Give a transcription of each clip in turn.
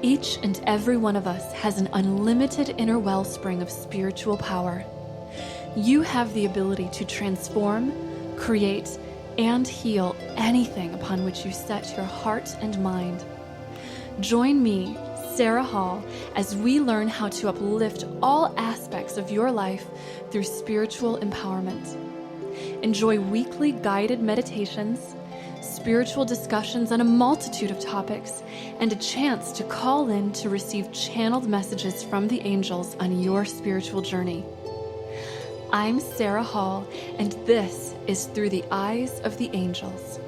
Each and every one of us has an unlimited inner wellspring of spiritual power. You have the ability to transform, create, and heal anything upon which you set your heart and mind. Join me, Sarah Hall, as we learn how to uplift all aspects of your life through spiritual empowerment. Enjoy weekly guided meditations, spiritual discussions on a multitude of topics, and a chance to call in to receive channeled messages from the angels on your spiritual journey. I'm Sarah Hall, and this is Through the Eyes of the Angels.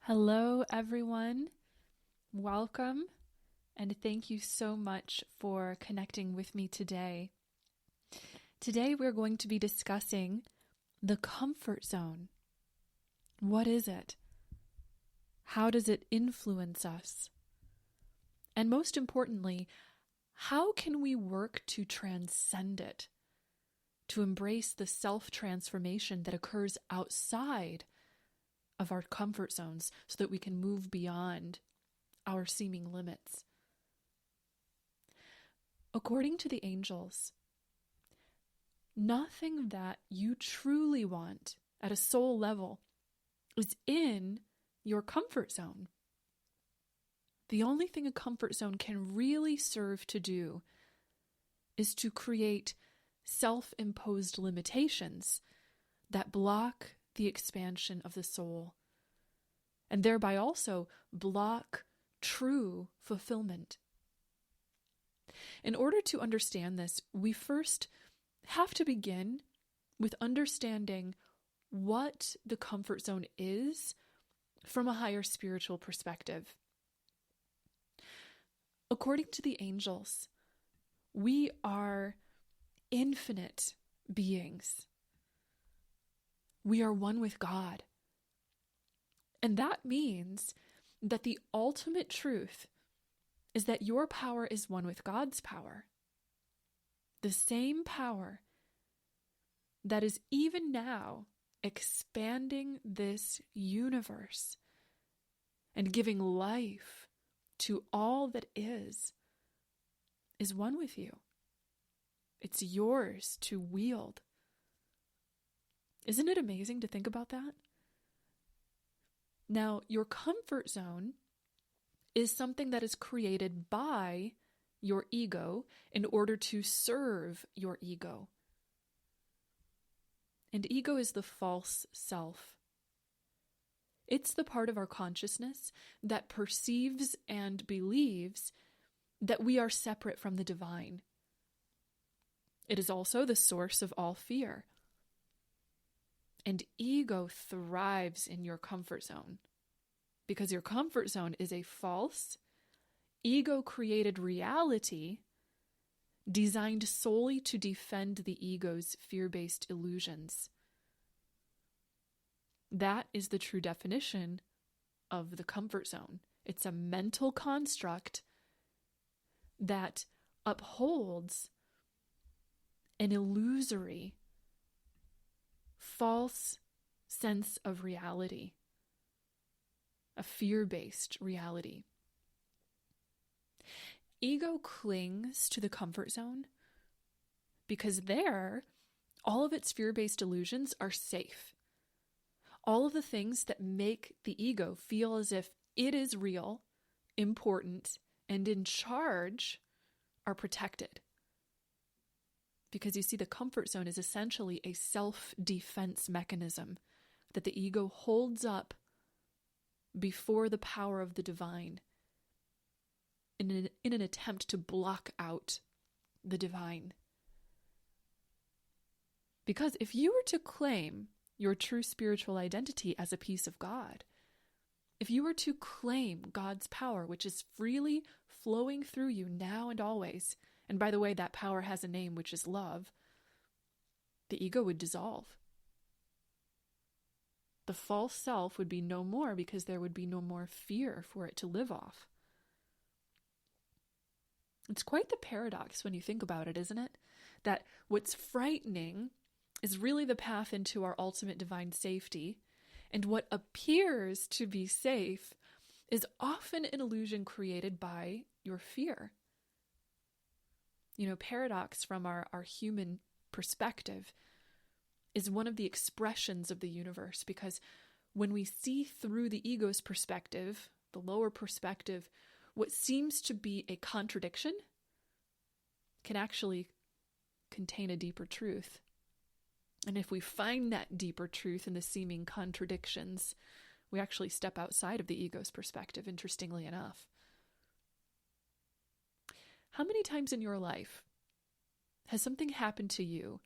Hello, everyone. Welcome, and thank you so much for connecting with me today. Today, we're going to be discussing the comfort zone. What is it? How does it influence us? And most importantly, how can we work to transcend it, to embrace the self-transformation that occurs outside of our comfort zones so that we can move beyond our seeming limits? According to the angels, nothing that you truly want at a soul level is in your comfort zone. The only thing a comfort zone can really serve to do is to create self-imposed limitations that block the expansion of the soul, and thereby also block true fulfillment. In order to understand this, we first have to begin with understanding what the comfort zone is from a higher spiritual perspective. According to the angels, we are infinite beings. We are one with God. And that means that the ultimate truth is that your power is one with God's power. The same power that is even now expanding this universe and giving life to all that is one with you. It's yours to wield. Isn't it amazing to think about that? Now, your comfort zone is something that is created by your ego in order to serve your ego. And ego is the false self. It's the part of our consciousness that perceives and believes that we are separate from the divine. It is also the source of all fear. And ego thrives in your comfort zone because your comfort zone is a false, ego-created reality designed solely to defend the ego's fear-based illusions. That is the true definition of the comfort zone. It's a mental construct that upholds an illusory, false sense of reality, a fear-based reality. Ego clings to the comfort zone because there, all of its fear-based illusions are safe. All of the things that make the ego feel as if it is real, important, and in charge are protected. Because you see, the comfort zone is essentially a self-defense mechanism that the ego holds up before the power of the divine in an attempt to block out the divine. Because if you were to claim your true spiritual identity as a piece of God, If you were to claim God's power, which is freely flowing through you now and always, and by the way, that power has a name, which is love, the ego would dissolve. The false self would be no more because there would be no more fear for it to live off. It's quite the paradox when you think about it, isn't it? That what's frightening is really the path into our ultimate divine safety, and what appears to be safe is often an illusion created by your fear. Paradox from our human perspective is one of the expressions of the universe, because when we see through the ego's perspective, the lower perspective, what seems to be a contradiction can actually contain a deeper truth. And if we find that deeper truth in the seeming contradictions, we actually step outside of the ego's perspective, interestingly enough. How many times in your life has something happened to you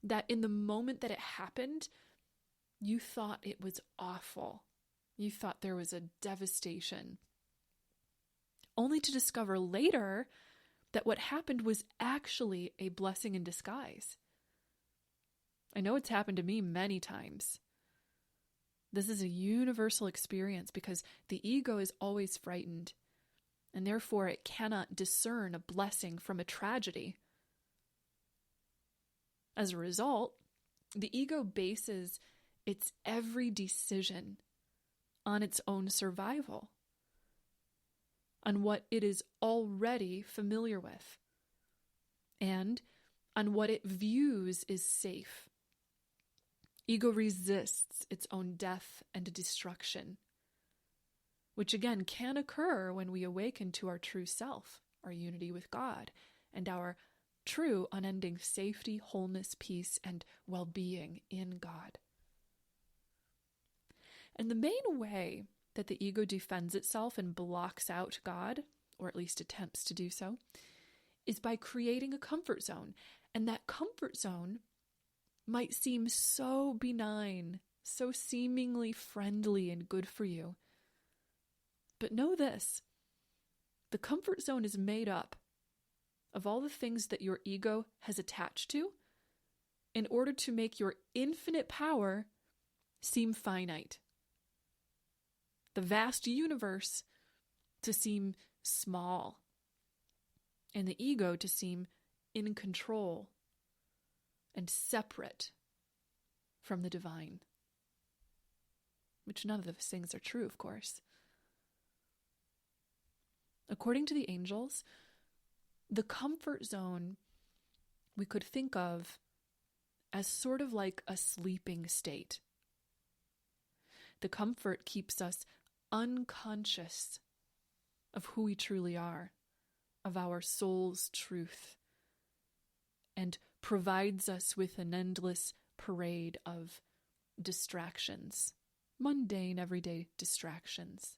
that in the moment that it happened, you thought it was awful? You thought there was a devastation, only to discover later that what happened was actually a blessing in disguise. I know it's happened to me many times. This is a universal experience because the ego is always frightened, and therefore it cannot discern a blessing from a tragedy. As a result, the ego bases its every decision on its own survival, on what it is already familiar with, and on what it views is safe. Ego resists its own death and destruction, which again can occur when we awaken to our true self, our unity with God, and our true unending safety, wholeness, peace, and well-being in God. And the main way that the ego defends itself and blocks out God, or at least attempts to do so, is by creating a comfort zone. And that comfort zone might seem so benign, so seemingly friendly and good for you. But know this, the comfort zone is made up of all the things that your ego has attached to in order to make your infinite power seem finite. The vast universe to seem small, and the ego to seem in control and separate from the divine, which none of those things are true, of course. According to the angels, the comfort zone we could think of as sort of like a sleeping state. The comfort keeps us unconscious of who we truly are, of our soul's truth, and provides us with an endless parade of distractions, mundane, everyday distractions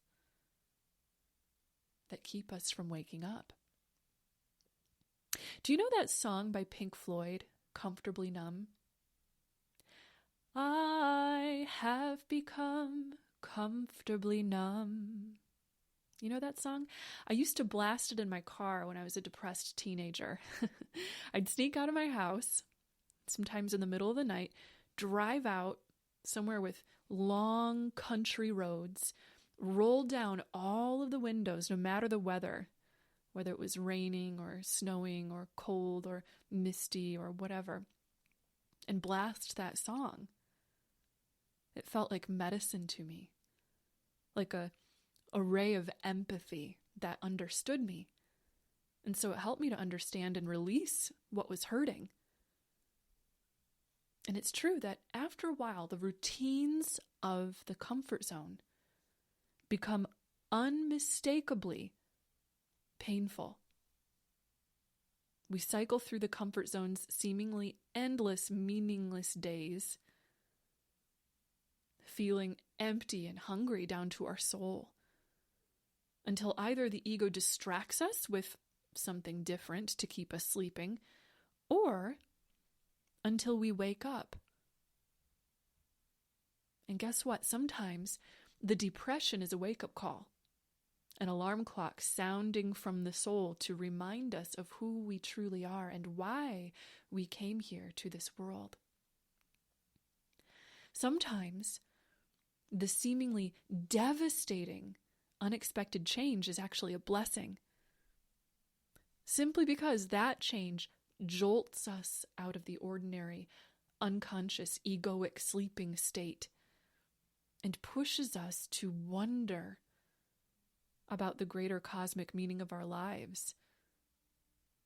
that keep us from waking up. Do you know that song by Pink Floyd, Comfortably Numb? I have become comfortably numb. You know that song? I used to blast it in my car when I was a depressed teenager. I'd sneak out of my house, sometimes in the middle of the night, drive out somewhere with long country roads, roll down all of the windows, no matter the weather, whether it was raining or snowing or cold or misty or whatever, and blast that song. It felt like medicine to me, like a ray of empathy that understood me. And so it helped me to understand and release what was hurting. And it's true that after a while, the routines of the comfort zone become unmistakably painful. We cycle through the comfort zone's seemingly endless, meaningless days, feeling empty and hungry down to our soul, until either the ego distracts us with something different to keep us sleeping, or until we wake up. And guess what? Sometimes The depression is a wake-up call, an alarm clock sounding from the soul to remind us of who we truly are and why we came here to this world. Sometimes the seemingly devastating, unexpected change is actually a blessing, simply because that change jolts us out of the ordinary, unconscious, egoic sleeping state and pushes us to wonder about the greater cosmic meaning of our lives,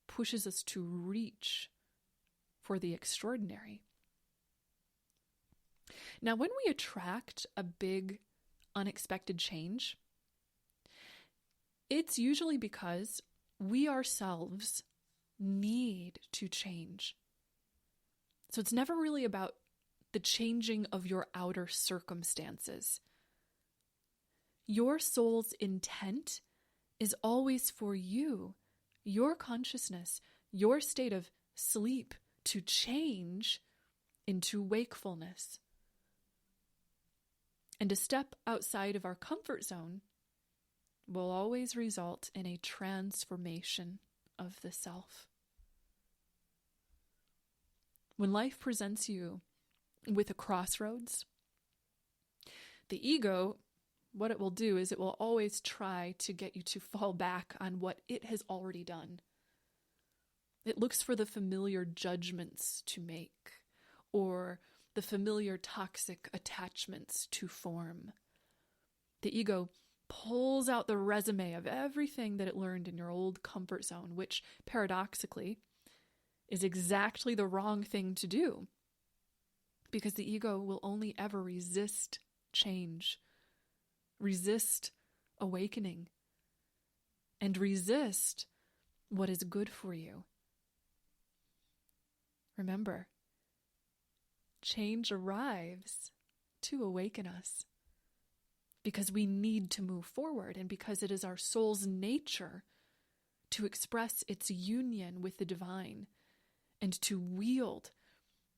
pushes us to reach for the extraordinary. Now, when we attract a big, unexpected change, it's usually because we ourselves need to change. So it's never really about the changing of your outer circumstances. Your soul's intent is always for you, your consciousness, your state of sleep to change into wakefulness. And to step outside of our comfort zone will always result in a transformation of the self. When life presents you with a crossroads, the ego, what it will do is it will always try to get you to fall back on what it has already done. It looks for the familiar judgments to make, or the familiar toxic attachments to form. The ego pulls out the resume of everything that it learned in your old comfort zone, which paradoxically is exactly the wrong thing to do, because the ego will only ever resist change, resist awakening, and resist what is good for you. Remember, change arrives to awaken us because we need to move forward and because it is our soul's nature to express its union with the divine and to wield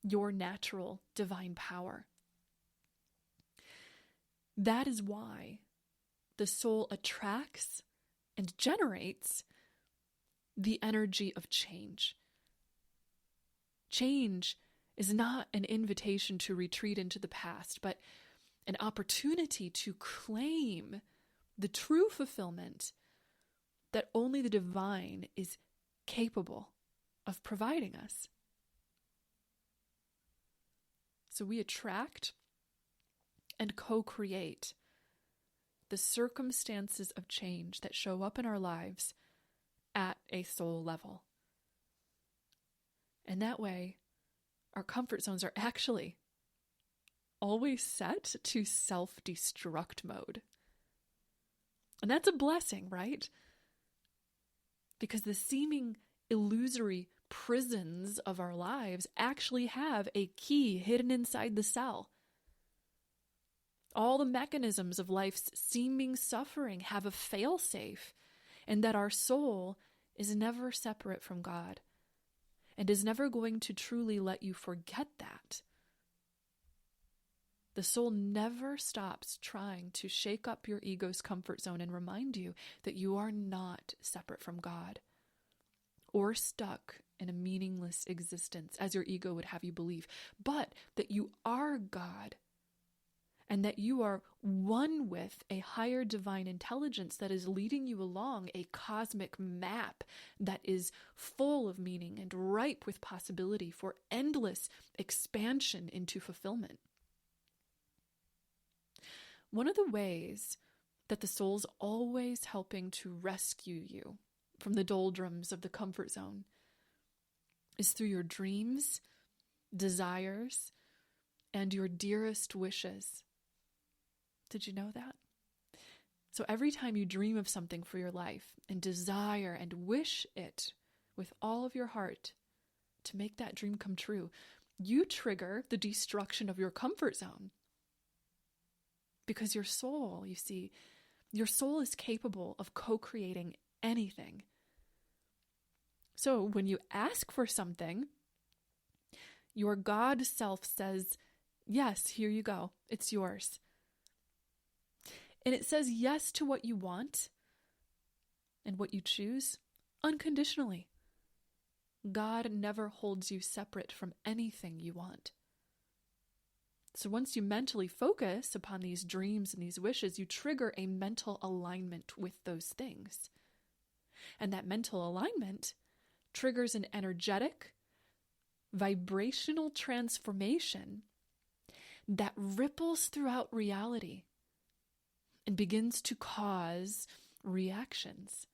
your natural divine power. That is why the soul attracts and generates the energy of change. Change is not an invitation to retreat into the past, but an opportunity to claim the true fulfillment that only the divine is capable of providing us. So we attract and co-create the circumstances of change that show up in our lives at a soul level. And that way, our comfort zones are actually always set to self-destruct mode. And that's a blessing, right? Because the seeming illusory prisons of our lives actually have a key hidden inside the cell. All the mechanisms of life's seeming suffering have a fail-safe, and that our soul is never separate from God and is never going to truly let you forget that. The soul never stops trying to shake up your ego's comfort zone and remind you that you are not separate from God or stuck in a meaningless existence, as your ego would have you believe, but that you are God and that you are one with a higher divine intelligence that is leading you along a cosmic map that is full of meaning and ripe with possibility for endless expansion into fulfillment. One of the ways that the soul's always helping to rescue you from the doldrums of the comfort zone is through your dreams, desires, and your dearest wishes. Did you know that? So every time you dream of something for your life and desire and wish it with all of your heart to make that dream come true, you trigger the destruction of your comfort zone. Because your soul, you see, your soul is capable of co-creating anything. So when you ask for something, your God self says, yes, here you go. It's yours. And it says yes to what you want and what you choose unconditionally. God never holds you separate from anything you want. So once you mentally focus upon these dreams and these wishes, you trigger a mental alignment with those things. And that mental alignment triggers an energetic, vibrational transformation that ripples throughout reality and begins to cause reactions.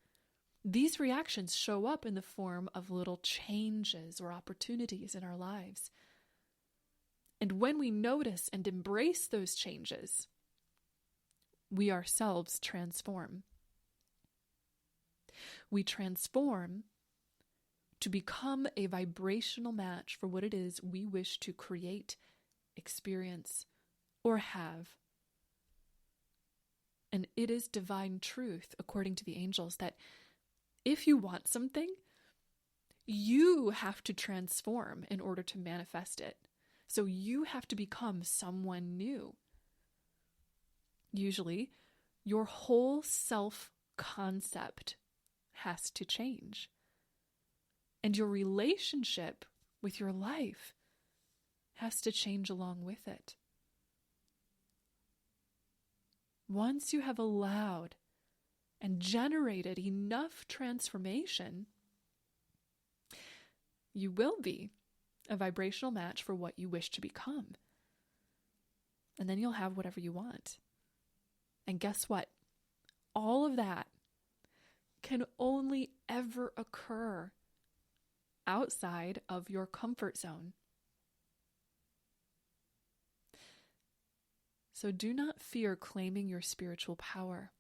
These reactions show up in the form of little changes or opportunities in our lives. And when we notice and embrace those changes, we ourselves transform. We transform to become a vibrational match for what it is we wish to create, experience, or have. And it is divine truth, according to the angels, that if you want something, you have to transform in order to manifest it. So you have to become someone new. Usually, your whole self-concept has to change. And your relationship with your life has to change along with it. Once you have allowed and generated enough transformation, you will be a vibrational match for what you wish to become. And then you'll have whatever you want. And guess what? All of that can only ever occur outside of your comfort zone. So do not fear claiming your spiritual power.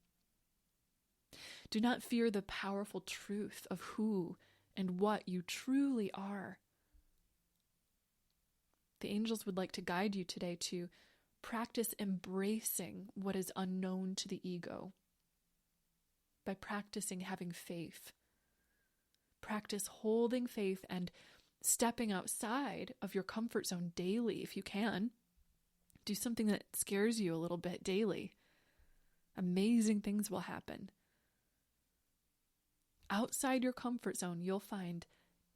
Do not fear the powerful truth of who and what you truly are. The angels would like to guide you today to practice embracing what is unknown to the ego by practicing having faith. Practice holding faith and stepping outside of your comfort zone daily if you can. Do something that scares you a little bit daily. Amazing things will happen. Outside your comfort zone, you'll find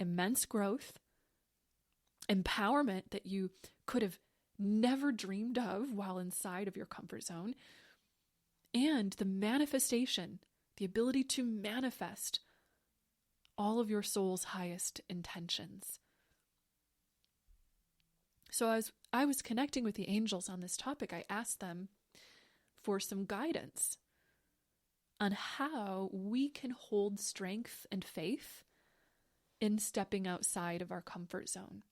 immense growth, empowerment that you could have never dreamed of while inside of your comfort zone, and the manifestation, the ability to manifest all of your soul's highest intentions. So as I was connecting with the angels on this topic, I asked them for some guidance on how we can hold strength and faith in stepping outside of our comfort zone.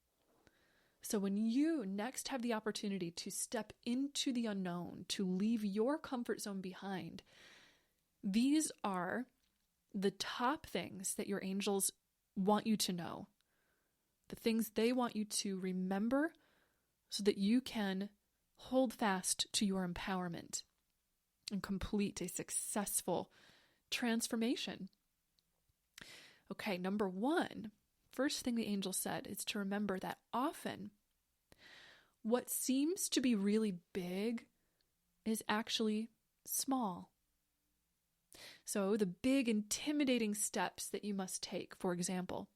So when you next have the opportunity to step into the unknown, to leave your comfort zone behind, these are the top things that your angels want you to know. The things they want you to remember so that you can hold fast to your empowerment and complete a successful transformation. Okay, number one, first thing the angel said is to remember that often what seems to be really big is actually small. So the big, intimidating steps that you must take, for example,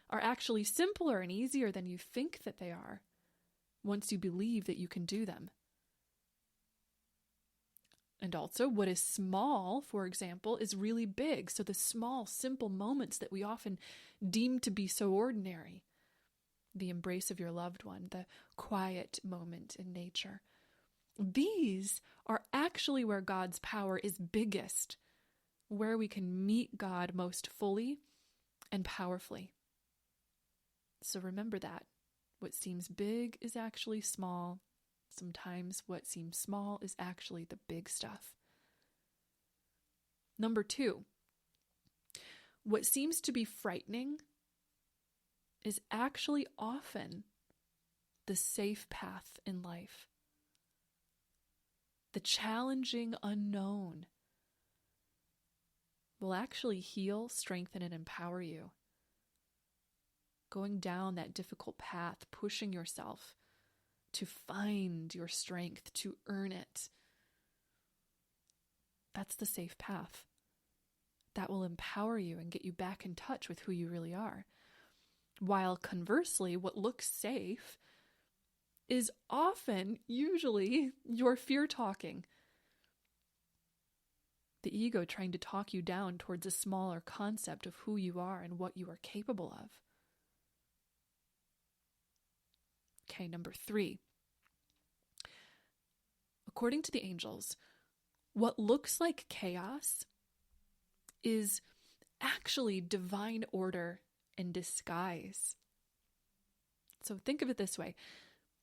are actually simpler and easier than you think that they are once you believe that you can do them. And also, what is small, for example, is really big. So the small, simple moments that we often deem to be so ordinary, the embrace of your loved one, the quiet moment in nature, these are actually where God's power is biggest, where we can meet God most fully and powerfully. So remember that. What seems big is actually small. Sometimes what seems small is actually the big stuff. Number two, what seems to be frightening is actually often the safe path in life. The challenging unknown will actually heal, strengthen, and empower you. Going down that difficult path, pushing yourself to find your strength, to earn it, That's the safe path. That will empower you and get you back in touch with who you really are. While conversely, what looks safe is often, usually, your fear talking. The ego trying to talk you down towards a smaller concept of who you are and what you are capable of. Okay, number 3. According to the angels, what looks like chaos is actually divine order in disguise. So think of it this way.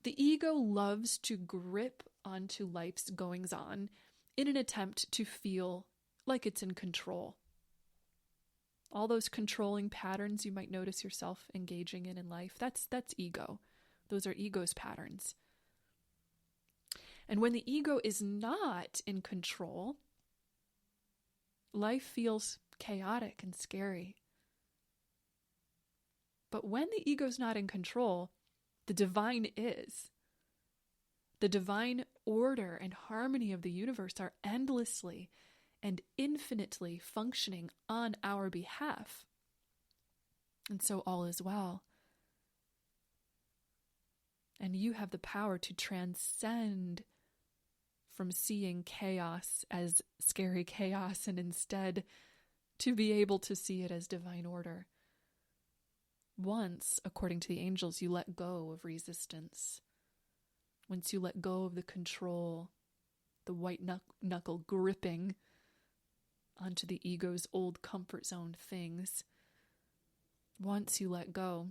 The ego loves to grip onto life's goings-on in an attempt to feel like it's in control. All those controlling patterns you might notice yourself engaging in life, that's ego. Those are ego's patterns. And when the ego is not in control, life feels chaotic and scary. But when the ego's not in control, the divine is. The divine order and harmony of the universe are endlessly and infinitely functioning on our behalf. And so all is well. And you have the power to transcend from seeing chaos as scary chaos and instead to be able to see it as divine order. Once, according to the angels, you let go of resistance. Once you let go of the control, the white knuckle gripping onto the ego's old comfort zone things, once you let go,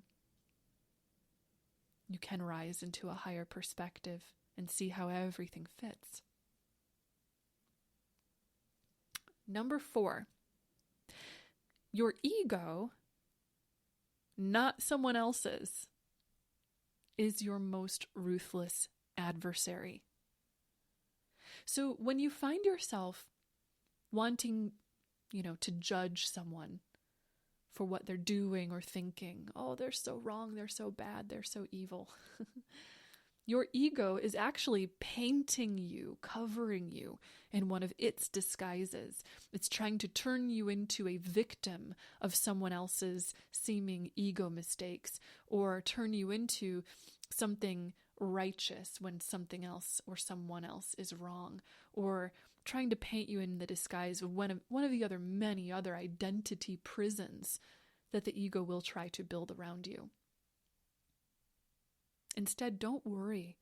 you can rise into a higher perspective and see how everything fits. Number 4, your ego, not someone else's, is your most ruthless adversary. So when you find yourself wanting, to judge someone for what they're doing or thinking, oh, they're so wrong, they're so bad, they're so evil. Your ego is actually painting you, covering you in one of its disguises. It's trying to turn you into a victim of someone else's seeming ego mistakes, or turn you into something righteous when something else or someone else is wrong, or trying to paint you in the disguise of one of the other many other identity prisons that the ego will try to build around you. Instead, don't worry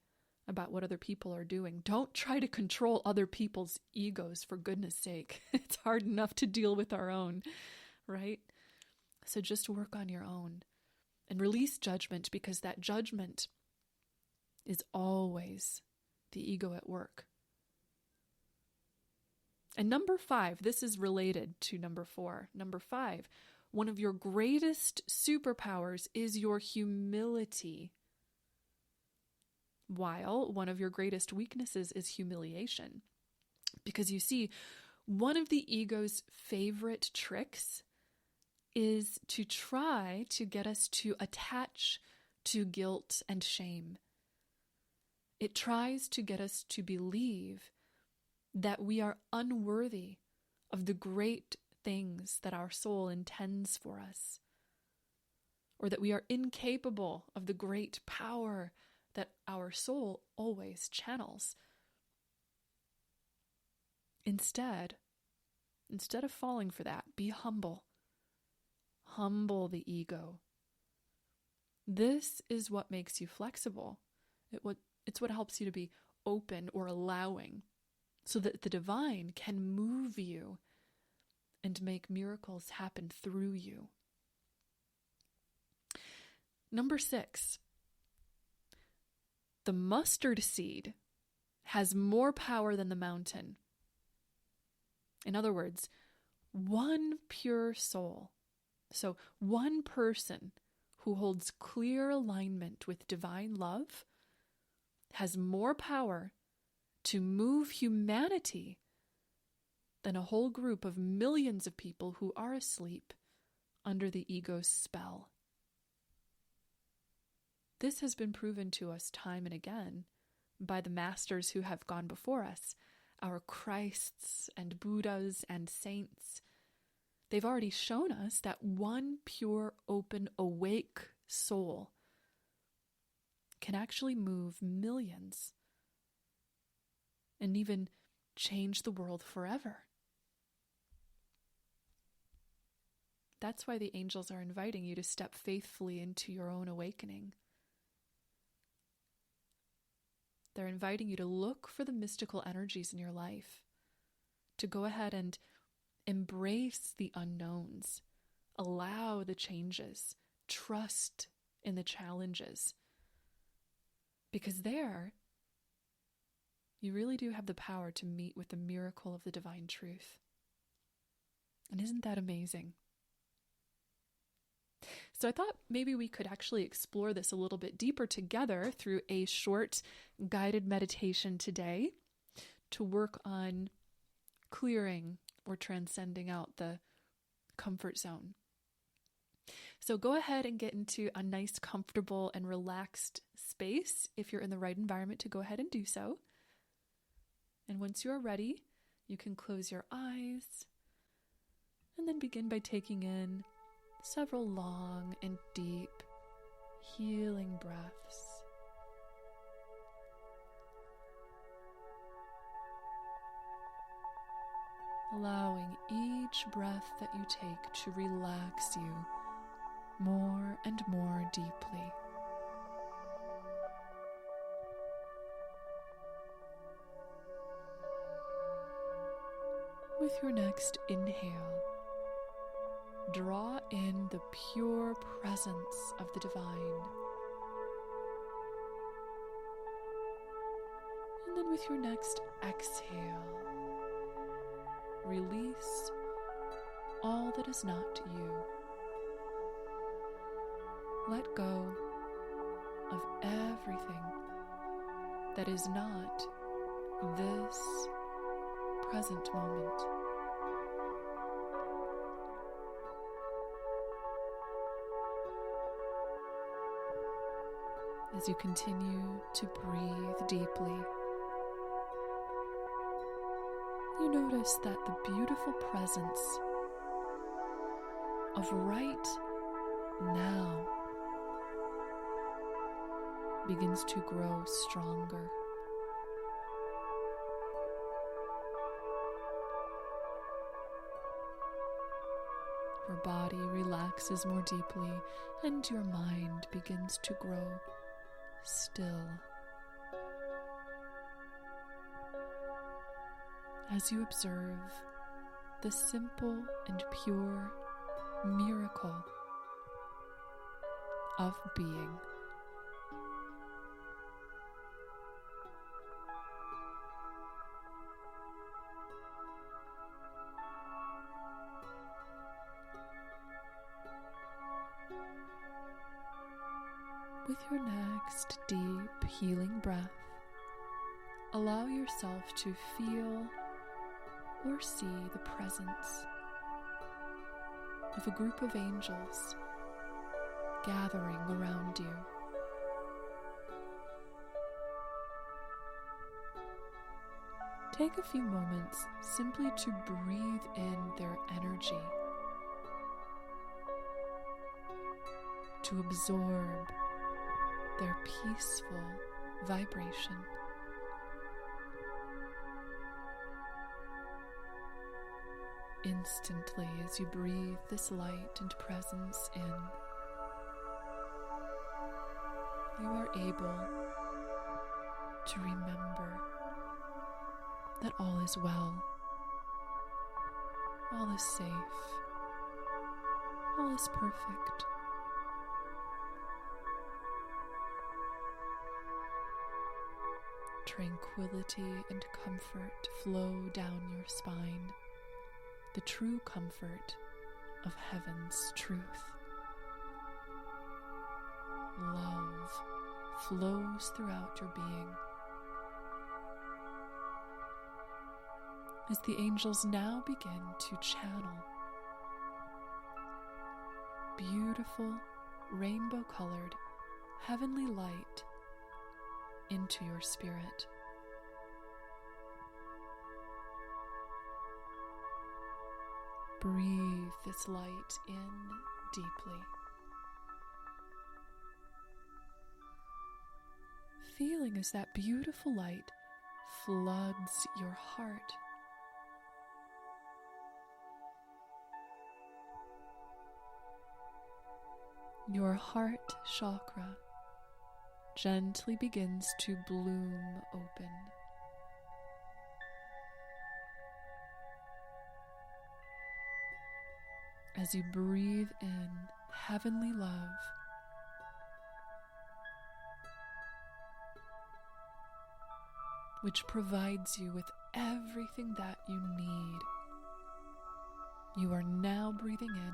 about what other people are doing. Don't try to control other people's egos, for goodness sake. It's hard enough to deal with our own, right? So just work on your own and release judgment, because that judgment is always the ego at work. And number 5, this is related to number 4. Number 5, one of your greatest superpowers is your humility, while one of your greatest weaknesses is humiliation. Because you see, one of the ego's favorite tricks is to try to get us to attach to guilt and shame. It tries to get us to believe that we are unworthy of the great things that our soul intends for us, or that we are incapable of the great power that our soul always channels. Instead of falling for that, be humble. Humble the ego. This is what makes you flexible. It's what helps you to be open or allowing, so that the divine can move you and make miracles happen through you. Number 6. The mustard seed has more power than the mountain. In other words, one pure soul, so one person who holds clear alignment with divine love, has more power to move humanity than a whole group of millions of people who are asleep under the ego's spell. This has been proven to us time and again by the masters who have gone before us. our Christs and Buddhas and saints, they've already shown us that one pure, open, awake soul can actually move millions and even change the world forever. That's why the angels are inviting you to step faithfully into your own awakening. They're inviting you to look for the mystical energies in your life, to go ahead and embrace the unknowns, allow the changes, trust in the challenges. Because there, you really do have the power to meet with the miracle of the divine truth. And isn't that amazing? So I thought maybe we could actually explore this a little bit deeper together through a short guided meditation today to work on clearing or transcending out the comfort zone. So go ahead and get into a nice, comfortable, and relaxed space if you're in the right environment to go ahead and do so. And once you are ready, you can close your eyes and then begin by taking in several long and deep healing breaths. Allowing each breath that you take to relax you more and more deeply. With your next inhale, draw in the pure presence of the divine. And then with your next exhale, release all that is not you. Let go of everything that is not this present moment. As you continue to breathe deeply, you notice that the beautiful presence of right now begins to grow stronger. Your body relaxes more deeply, and your mind begins to grow still. As you observe the simple and pure miracle of being. With your next deep healing breath, allow yourself to feel or see the presence of a group of angels gathering around you. Take a few moments simply to breathe in their energy, to absorb their peaceful vibration. Instantly, as you breathe this light and presence in, you are able to remember that all is well, all is safe, all is perfect. Tranquility and comfort flow down your spine, the true comfort of heaven's truth. Love flows throughout your being. As the angels now begin to channel beautiful rainbow-colored heavenly light into your spirit. Breathe this light in deeply. Feeling as that beautiful light floods your heart. Your heart chakra gently begins to bloom open. As you breathe in heavenly love, which provides you with everything that you need, you are now breathing in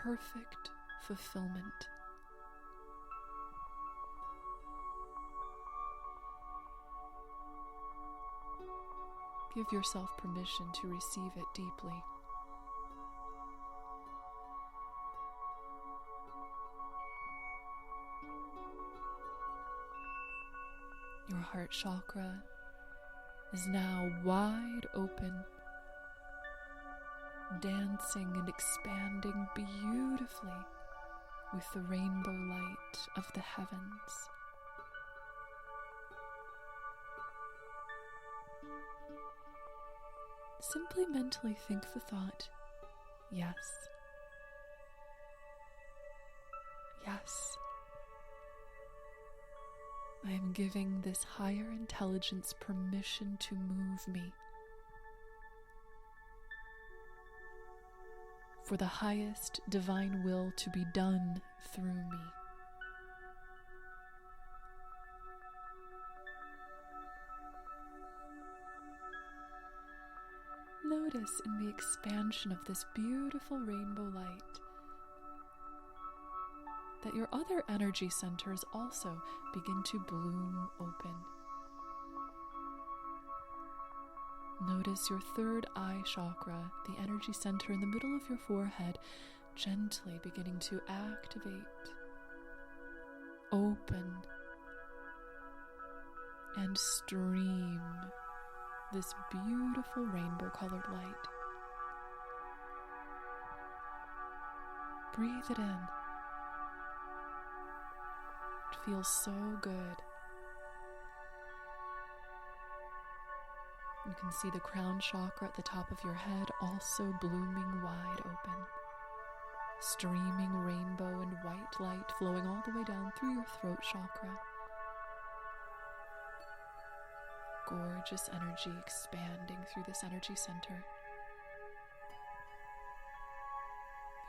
perfect fulfillment. Give yourself permission to receive it deeply. Your heart chakra is now wide open, dancing and expanding beautifully with the rainbow light of the heavens. Simply mentally think the thought, yes, yes. I am giving this higher intelligence permission to move me for the highest divine will to be done through me. Notice in the expansion of this beautiful rainbow light that your other energy centers also begin to bloom open. Notice your third eye chakra, the energy center in the middle of your forehead, gently beginning to activate, open, and stream this beautiful rainbow-colored light. Breathe it in. It feels so good. You can see the crown chakra at the top of your head also blooming wide open. Streaming rainbow and white light flowing all the way down through your throat chakra. Gorgeous energy expanding through this energy center.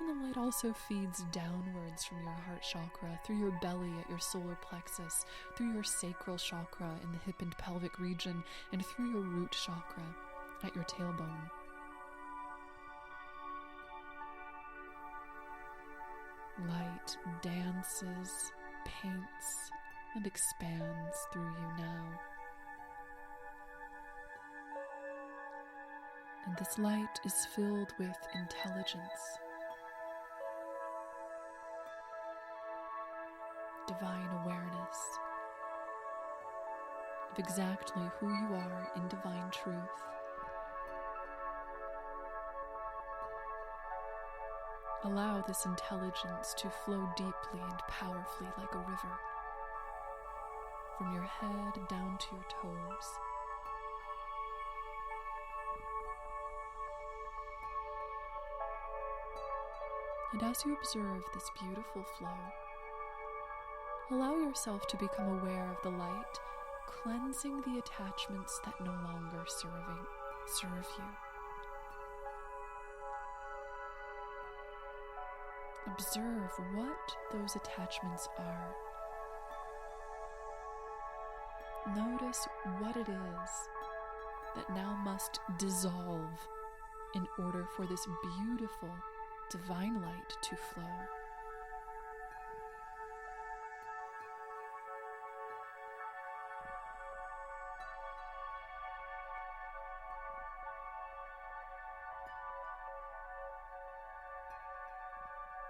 And the light also feeds downwards from your heart chakra, through your belly at your solar plexus, through your sacral chakra in the hip and pelvic region, and through your root chakra at your tailbone. Light dances, paints, and expands through you now. And this light is filled with intelligence, divine awareness of exactly who you are in divine truth. Allow this intelligence to flow deeply and powerfully like a river, from your head down to your toes. And as you observe this beautiful flow, allow yourself to become aware of the light cleansing the attachments that no longer serve you. Observe what those attachments are. Notice what it is that now must dissolve in order for this beautiful divine light to flow.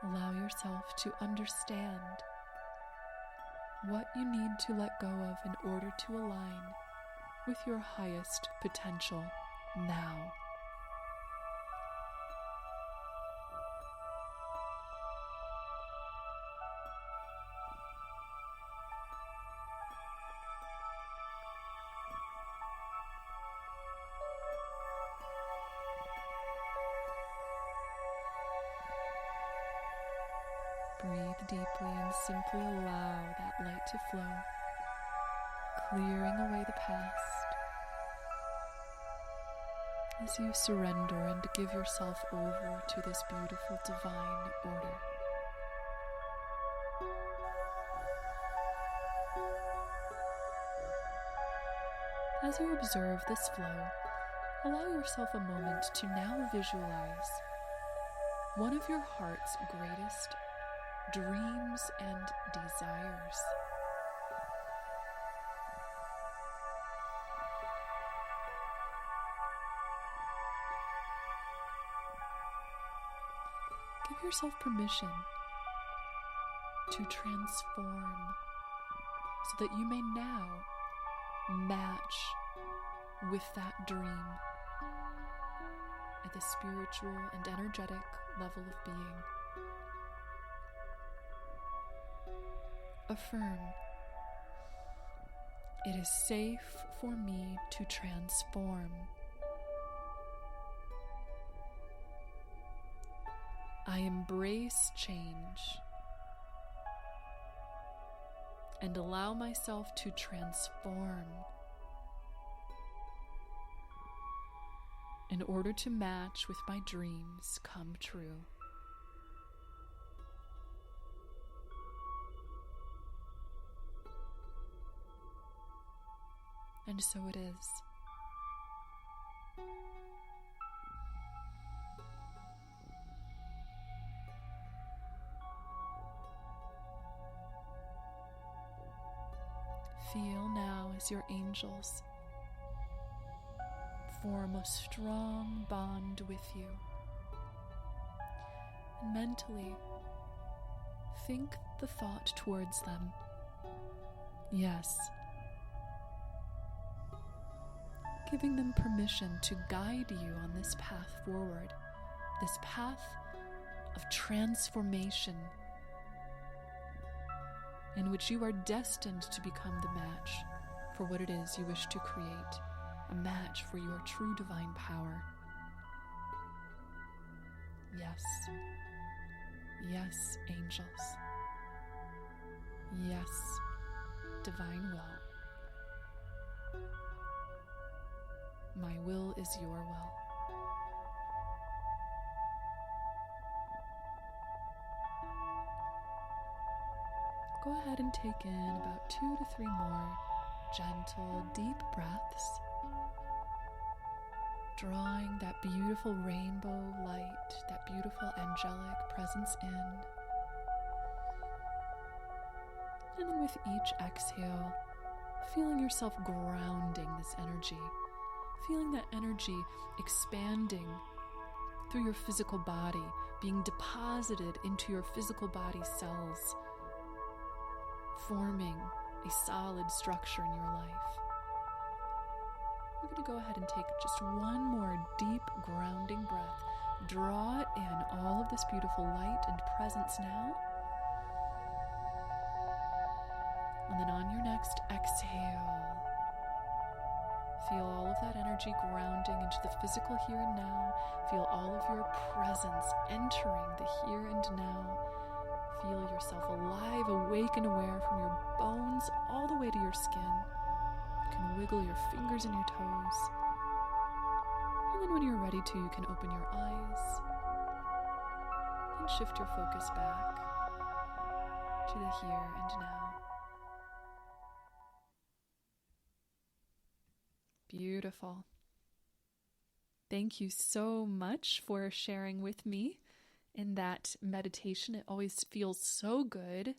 Allow yourself to understand what you need to let go of in order to align with your highest potential now. Breathe deeply and simply allow that light to flow, clearing away the past as you surrender and give yourself over to this beautiful divine order. As you observe this flow, allow yourself a moment to now visualize one of your heart's greatest dreams and desires. Give yourself permission to transform so that you may now match with that dream at the spiritual and energetic level of being. Affirm, it is safe for me to transform. I embrace change and allow myself to transform in order to match with my dreams come true. And so it is. Feel now as your angels form a strong bond with you. And mentally, think the thought towards them. Yes. Giving them permission to guide you on this path forward, this path of transformation in which you are destined to become the match for what it is you wish to create, a match for your true divine power. Yes. Yes, angels. Yes, divine will. My will is your will. Go ahead and take in about 2 to 3 more gentle, deep breaths, drawing that beautiful rainbow light, that beautiful angelic presence in. And then with each exhale, feeling yourself grounding this energy, feeling that energy expanding through your physical body, being deposited into your physical body cells, forming a solid structure in your life. We're going to go ahead and take just one more deep grounding breath. Draw in all of this beautiful light and presence now. And then on your next exhale, feel all of that energy grounding into the physical here and now. Feel all of your presence entering the here and now. Feel yourself alive, awake, and aware from your bones all the way to your skin. You can wiggle your fingers and your toes. And then when you're ready to, you can open your eyes and shift your focus back to the here and now. Beautiful. Thank you so much for sharing with me in that meditation. It always feels so good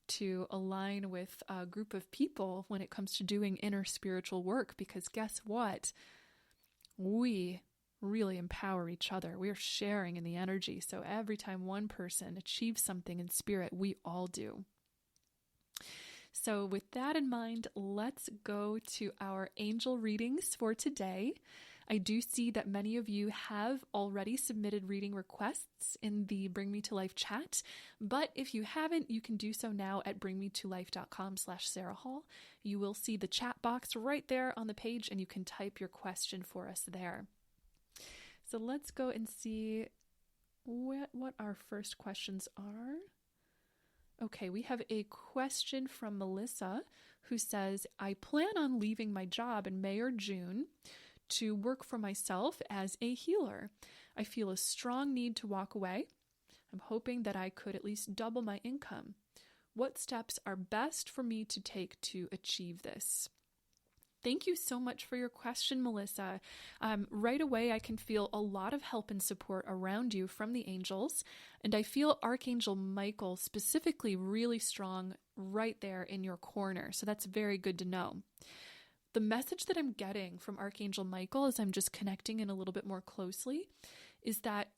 to align with a group of people when it comes to doing inner spiritual work, because guess what? We really empower each other. We are sharing in the energy. So every time one person achieves something in spirit, we all do. So with that in mind, let's go to our angel readings for today. I do see that many of you have already submitted reading requests in the Bring Me to Life chat, but if you haven't, you can do so now at bringmetolife.com/Sarah Hall. You will see the chat box right there on the page, and you can type your question for us there. So let's go and see what our first questions are. Okay, we have a question from Melissa who says, I plan on leaving my job in May or June to work for myself as a healer. I feel a strong need to walk away. I'm hoping that I could at least double my income. What steps are best for me to take to achieve this? Thank you so much for your question, Melissa. Right away, I can feel a lot of help and support around you from the angels, and I feel Archangel Michael specifically really strong right there in your corner, so that's very good to know. The message that I'm getting from Archangel Michael as I'm just connecting in a little bit more closely is that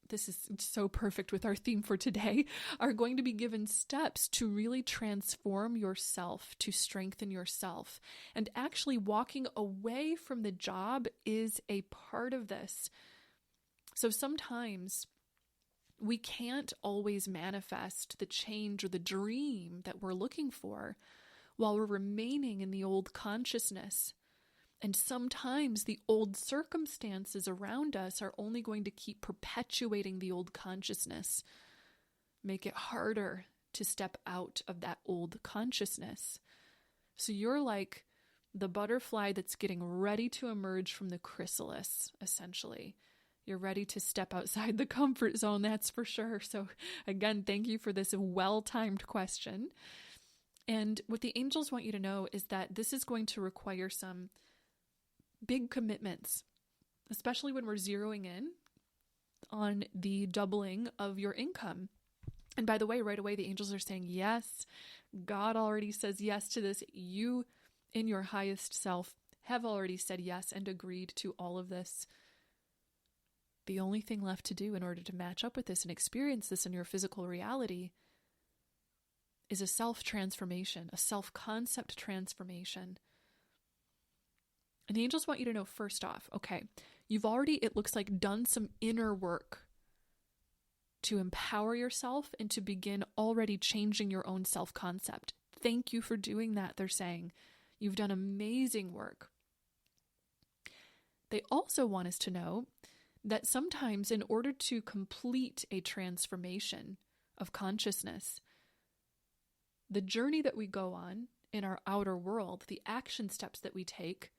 this is so perfect with our theme for today, are going to be given steps to really transform yourself, to strengthen yourself. And actually walking away from the job is a part of this. So sometimes we can't always manifest the change or the dream that we're looking for while we're remaining in the old consciousness. And sometimes the old circumstances around us are only going to keep perpetuating the old consciousness, make it harder to step out of that old consciousness. So you're like the butterfly that's getting ready to emerge from the chrysalis, essentially. You're ready to step outside the comfort zone, that's for sure. So again, thank you for this well-timed question. And what the angels want you to know is that this is going to require some big commitments, especially when we're zeroing in on the doubling of your income. And by the way, right away, the angels are saying, yes, God already says yes to this. You in your highest self have already said yes and agreed to all of this. The only thing left to do in order to match up with this and experience this in your physical reality is a self-transformation, a self-concept transformation. And the angels want you to know, first off, okay, you've already, it looks like, done some inner work to empower yourself and to begin already changing your own self-concept. Thank you for doing that, they're saying. You've done amazing work. They also want us to know that sometimes in order to complete a transformation of consciousness, the journey that we go on in our outer world, the action steps that we take,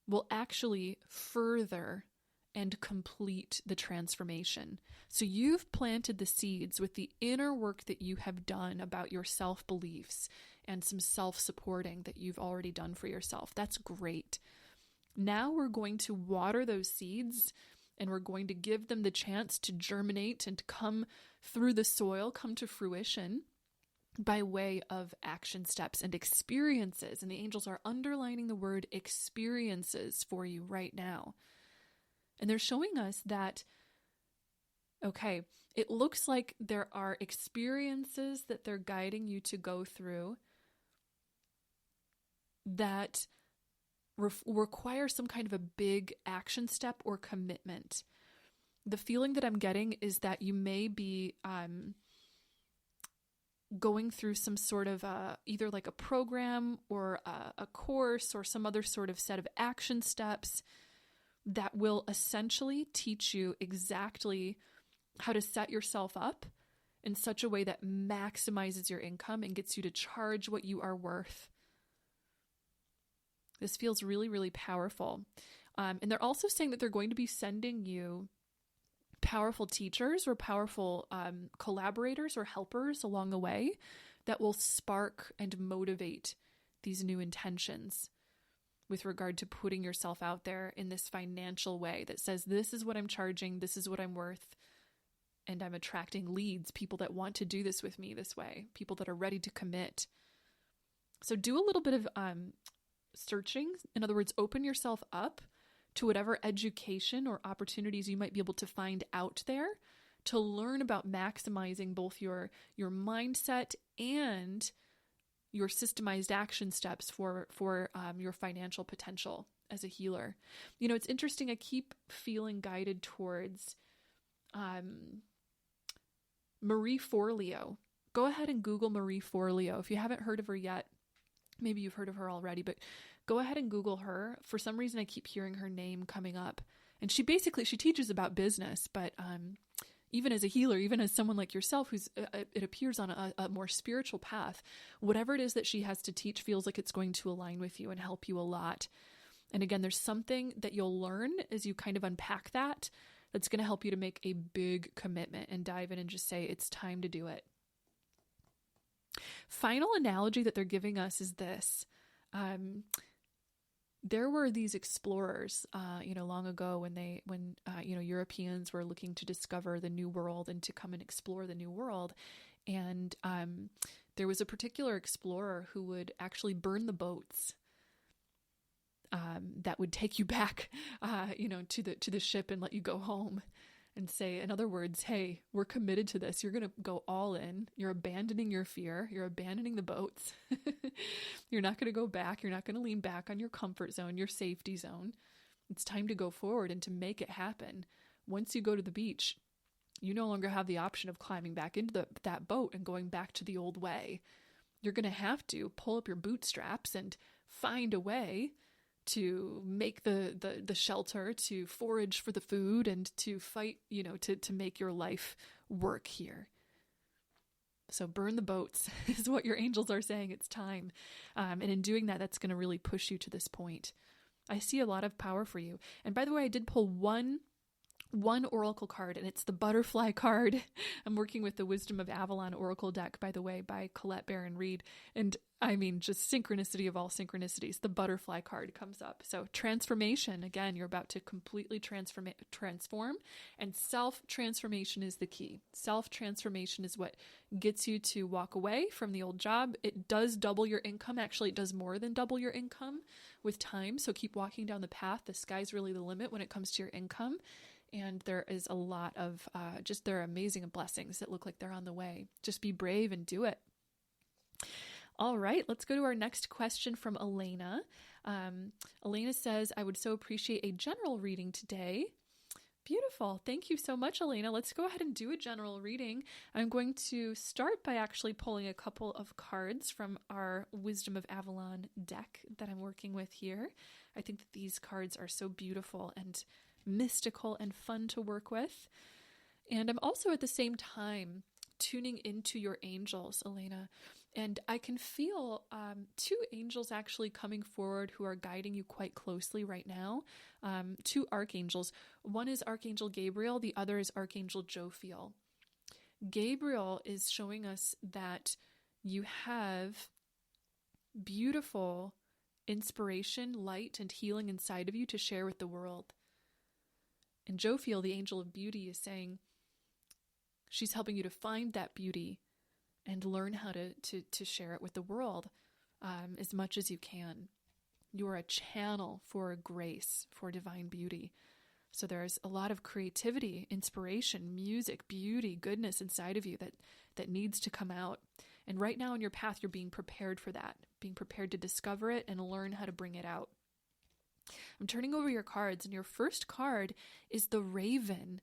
will actually further and complete the transformation. So you've planted the seeds with the inner work that you have done about your self-beliefs and some self-supporting that you've already done for yourself. That's great. Now we're going to water those seeds and we're going to give them the chance to germinate and to come through the soil, come to fruition by way of action steps and experiences. And the angels are underlining the word experiences for you right now. And they're showing us that, okay, it looks like there are experiences that they're guiding you to go through that require some kind of a big action step or commitment. The feeling that I'm getting is that you may be going through some sort of either like a program or a course or some other sort of set of action steps that will essentially teach you exactly how to set yourself up in such a way that maximizes your income and gets you to charge what you are worth. This feels really, really powerful. And they're also saying that they're going to be sending you powerful teachers or powerful collaborators or helpers along the way that will spark and motivate these new intentions with regard to putting yourself out there in this financial way that says, this is what I'm charging, this is what I'm worth, and I'm attracting leads, people that want to do this with me this way, people that are ready to commit. So do a little bit of searching. In other words, open yourself up to whatever education or opportunities you might be able to find out there to learn about maximizing both your mindset and your systemized action steps for your financial potential as a healer. You know, it's interesting. I keep feeling guided towards Marie Forleo. Go ahead and Google Marie Forleo. If you haven't heard of her yet, maybe you've heard of her already, but go ahead and Google her. For some reason, I keep hearing her name coming up. And she teaches about business, but even as a healer, even as someone like yourself who's, it appears on a more spiritual path, whatever it is that she has to teach feels like it's going to align with you and help you a lot. And again, there's something that you'll learn as you kind of unpack that's going to help you to make a big commitment and dive in and just say, it's time to do it. Final analogy that they're giving us is this. There were these explorers, long ago when Europeans were looking to discover the New World and to come and explore the New World. And there was a particular explorer who would actually burn the boats that would take you back, to the ship and let you go home. And say, in other words, hey, we're committed to this. You're going to go all in. You're abandoning your fear. You're abandoning the boats. You're not going to go back. You're not going to lean back on your comfort zone, your safety zone. It's time to go forward and to make it happen. Once you go to the beach, you no longer have the option of climbing back into that boat and going back to the old way. You're going to have to pull up your bootstraps and find a way to make the shelter, to forage for the food, and to fight, to make your life work here. So burn the boats is what your angels are saying. It's time. And in doing that, that's going to really push you to this point. I see a lot of power for you. And by the way, I did pull one oracle card, and it's the butterfly card. I'm working with the Wisdom of Avalon oracle deck, by the way, by Colette Baron Reed. And I mean, just synchronicity of all synchronicities. The butterfly card comes up. So transformation, again, you're about to completely transform, and self-transformation is the key. Self-transformation is what gets you to walk away from the old job. It does double your income. Actually, it does more than double your income with time. So keep walking down the path. The sky's really the limit when it comes to your income. And there is a lot of there are amazing blessings that look like they're on the way. Just be brave and do it. All right, let's go to our next question from Elena. Elena says, I would so appreciate a general reading today. Beautiful. Thank you so much, Elena. Let's go ahead and do a general reading. I'm going to start by actually pulling a couple of cards from our Wisdom of Avalon deck that I'm working with here. I think that these cards are so beautiful and mystical and fun to work with. And I'm also at the same time tuning into your angels, Elena. And I can feel two angels actually coming forward who are guiding you quite closely right now. Two archangels. One is Archangel Gabriel. The other is Archangel Raphael. Gabriel is showing us that you have beautiful inspiration, light, and healing inside of you to share with the world. And Raphael, the angel of beauty, is saying, she's helping you to find that beauty and learn how to share it with the world as much as you can. You are a channel for grace, for divine beauty. So there's a lot of creativity, inspiration, music, beauty, goodness inside of you that needs to come out. And right now in your path, you're being prepared for that, being prepared to discover it and learn how to bring it out. I'm turning over your cards, and your first card is the Raven.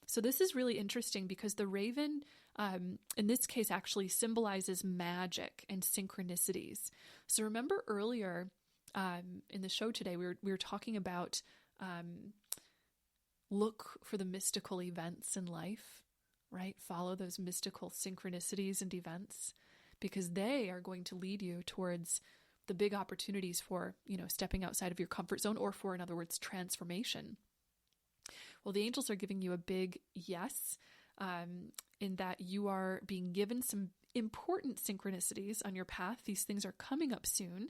So this is really interesting because the Raven, in this case, actually symbolizes magic and synchronicities. So remember earlier in the show today, we were talking about look for the mystical events in life, right? Follow those mystical synchronicities and events because they are going to lead you towards the big opportunities for, stepping outside of your comfort zone, or for, in other words, transformation. Well, the angels are giving you a big yes, in that you are being given some important synchronicities on your path. These things are coming up soon.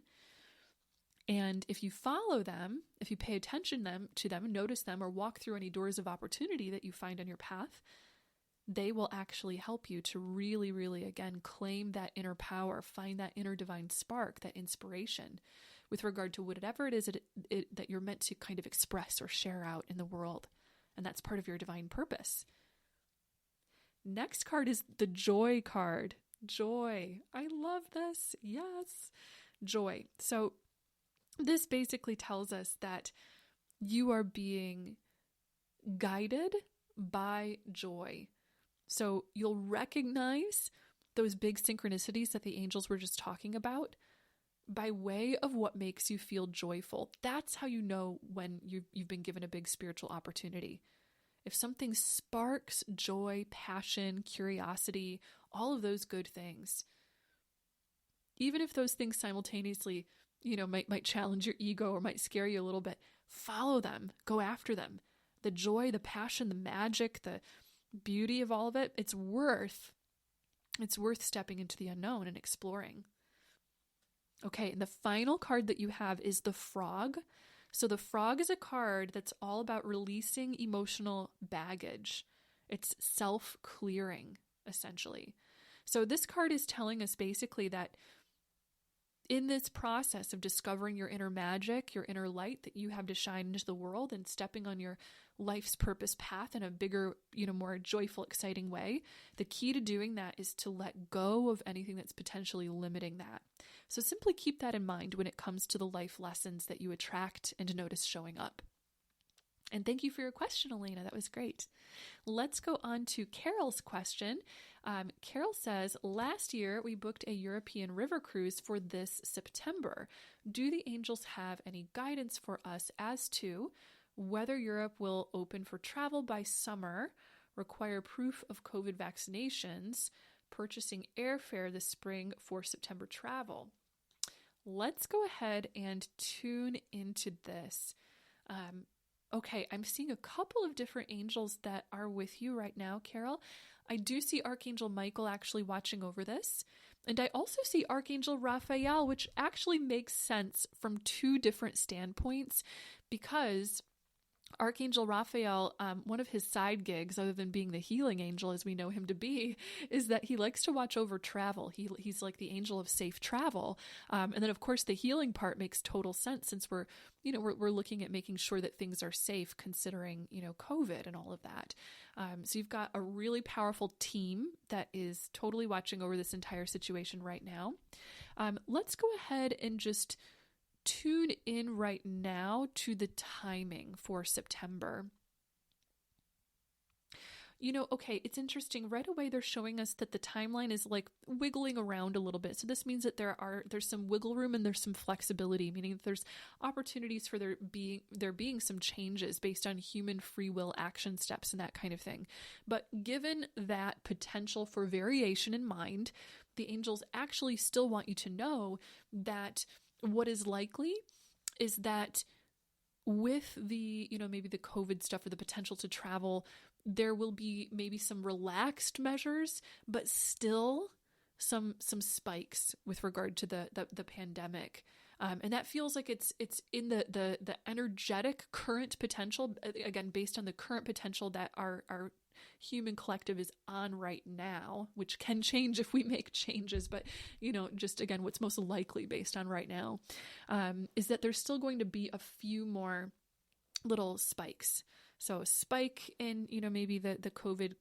And if you follow them, if you pay attention to them, notice them, or walk through any doors of opportunity that you find on your path, they will actually help you to really, really, again, claim that inner power, find that inner divine spark, that inspiration with regard to whatever it is that you're meant to kind of express or share out in the world. And that's part of your divine purpose. Next card is the Joy card. Joy. I love this. Yes. Joy. So this basically tells us that you are being guided by joy. So you'll recognize those big synchronicities that the angels were just talking about by way of what makes you feel joyful. That's how you know when you've been given a big spiritual opportunity. if something sparks joy, passion, curiosity, all of those good things, even if those things simultaneously, might challenge your ego or might scare you a little bit, follow them, go after them. The joy, the passion, the magic, the beauty of all of it, it's worth stepping into the unknown and exploring. Okay, and the final card that you have is the Frog. So the Frog is a card that's all about releasing emotional baggage. It's self-clearing, essentially. So this card is telling us basically that in this process of discovering your inner magic, your inner light that you have to shine into the world and stepping on your life's purpose path in a bigger, more joyful, exciting way, the key to doing that is to let go of anything that's potentially limiting that. So simply keep that in mind when it comes to the life lessons that you attract and notice showing up. And thank you for your question, Elena. That was great. Let's go on to Carol's question. Carol says, last year we booked a European river cruise for this September. Do the angels have any guidance for us as to whether Europe will open for travel by summer, require proof of COVID vaccinations, purchasing airfare this spring for September travel? Let's go ahead and tune into this. Okay, I'm seeing a couple of different angels that are with you right now, Carol. I do see Archangel Michael actually watching over this. And I also see Archangel Raphael, which actually makes sense from two different standpoints, because Archangel Raphael, one of his side gigs, other than being the healing angel as we know him to be, is that he likes to watch over travel. He's like the angel of safe travel. And then, of course, the healing part makes total sense since we're looking at making sure that things are safe, considering, COVID and all of that. So you've got a really powerful team that is totally watching over this entire situation right now. Let's go ahead and just tune in right now to the timing for September. Okay, it's interesting. Right away, they're showing us that the timeline is like wiggling around a little bit. So this means that there's some wiggle room and there's some flexibility, meaning that there's opportunities for there being some changes based on human free will action steps and that kind of thing. But given that potential for variation in mind, the angels actually still want you to know that what is likely is that with the, maybe the COVID stuff or the potential to travel, there will be maybe some relaxed measures, but still some spikes with regard to the pandemic. And that feels like it's in the energetic current potential, again, based on the current potential that our human collective is on right now, which can change if we make changes, but just again, what's most likely based on right now, is that there's still going to be a few more little spikes. So a spike in, maybe the COVID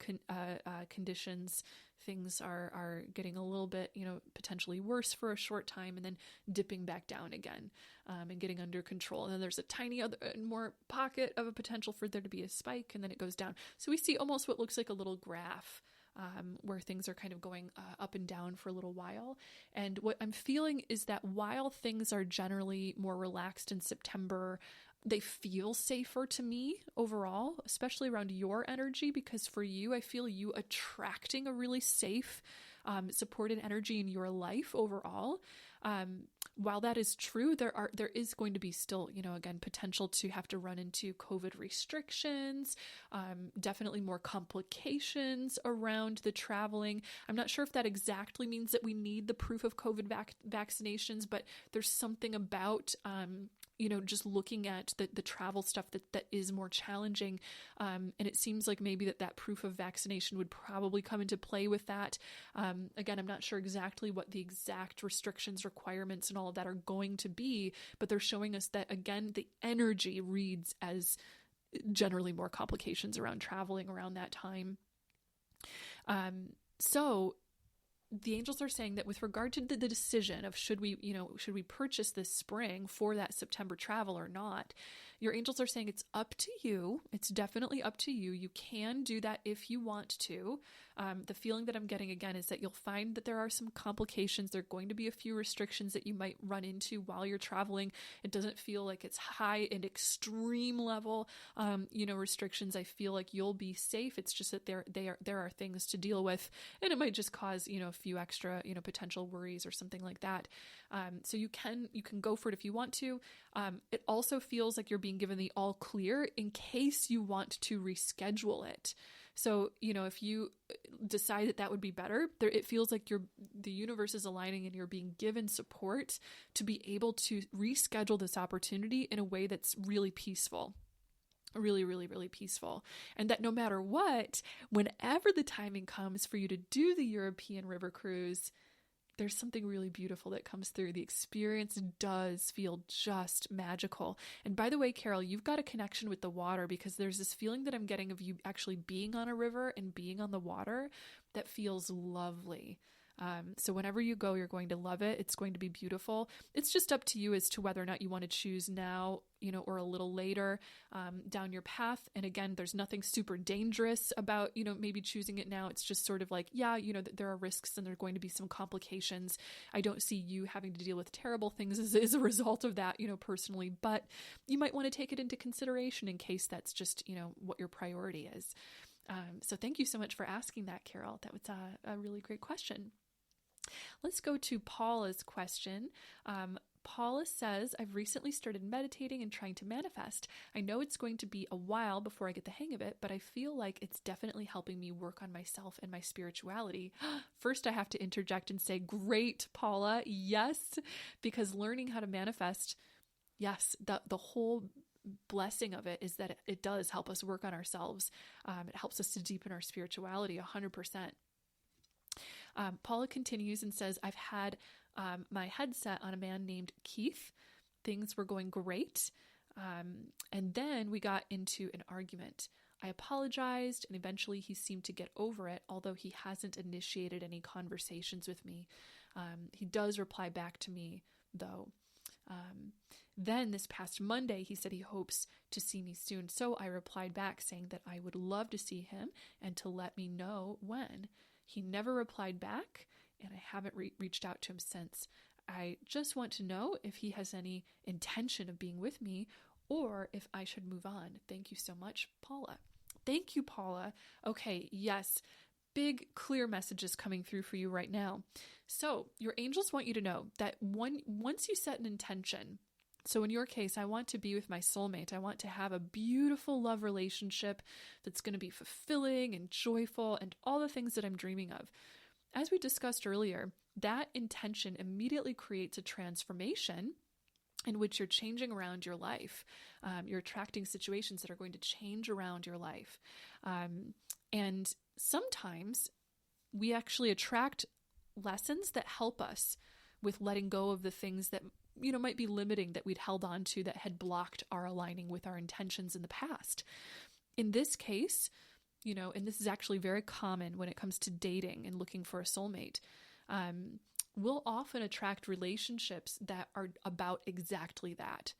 conditions, things are getting a little bit, potentially worse for a short time and then dipping back down again, and getting under control. And then there's a tiny more pocket of a potential for there to be a spike, and then it goes down. So we see almost what looks like a little graph, where things are kind of going up and down for a little while. And what I'm feeling is that while things are generally more relaxed in September, they feel safer to me overall, especially around your energy, because for you, I feel you attracting a really safe, supported energy in your life overall. While that is true, there is going to be still, again, potential to have to run into COVID restrictions, definitely more complications around the traveling. I'm not sure if that exactly means that we need the proof of COVID vaccinations, but there's something about, just looking at the travel stuff that is more challenging. And it seems like maybe that proof of vaccination would probably come into play with that. Again, I'm not sure exactly what the exact restrictions, requirements, and all of that are going to be, but they're showing us that, again, the energy reads as generally more complications around traveling around that time. So the angels are saying that with regard to the decision of should we purchase this spring for that September travel or not, Your angels are saying it's up to you. It's definitely up to you. You can do that if you want to. The feeling that I'm getting again is that you'll find that there are some complications. There are going to be a few restrictions that you might run into while you're traveling. It doesn't feel like it's high and extreme level, restrictions. I feel like you'll be safe. It's just that there are things to deal with, and it might just cause, a few extra, potential worries or something like that. So you can go for it if you want to. It also feels like you're being given the all clear in case you want to reschedule it. So, if you decide that would be better, it feels like the universe is aligning and you're being given support to be able to reschedule this opportunity in a way that's really peaceful. Really, really, really peaceful. And that no matter what, whenever the timing comes for you to do the European river cruise, there's something really beautiful that comes through. The experience does feel just magical. And by the way, Carol, you've got a connection with the water, because there's this feeling that I'm getting of you actually being on a river and being on the water that feels lovely. So whenever you go, you're going to love it. It's going to be beautiful. It's just up to you as to whether or not you want to choose now, or a little later down your path. And again, there's nothing super dangerous about, maybe choosing it now. It's just sort of like, there are risks and there are going to be some complications. I don't see you having to deal with terrible things as a result of that, personally, but you might want to take it into consideration in case that's just, what your priority is. So thank you so much for asking that, Carol. That was a really great question. Let's go to Paula's question. Paula says, I've recently started meditating and trying to manifest. I know it's going to be a while before I get the hang of it, but I feel like it's definitely helping me work on myself and my spirituality. First, I have to interject and say, great, Paula. Yes, because learning how to manifest, yes, the whole blessing of it is that it does help us work on ourselves. It helps us to deepen our spirituality 100%. Paula continues and says, I've had my headset on a man named Keith. Things were going great. And then we got into an argument. I apologized, and eventually he seemed to get over it, although he hasn't initiated any conversations with me. He does reply back to me, though. Then this past Monday, he said he hopes to see me soon. So I replied back saying that I would love to see him and to let me know when. He never replied back, and I haven't reached out to him since. I just want to know if he has any intention of being with me or if I should move on. Thank you so much, Paula. Thank you, Paula. Okay, yes. Big, clear messages coming through for you right now. So your angels want you to know that once you set an intention, so in your case, I want to be with my soulmate. I want to have a beautiful love relationship that's going to be fulfilling and joyful and all the things that I'm dreaming of. As we discussed earlier, that intention immediately creates a transformation in which you're changing around your life. You're attracting situations that are going to change around your life. And sometimes we actually attract lessons that help us with letting go of the things that might be limiting, that we'd held on to, that had blocked our aligning with our intentions in the past. In this case, and this is actually very common when it comes to dating and looking for a soulmate, we'll often attract relationships that are about exactly that.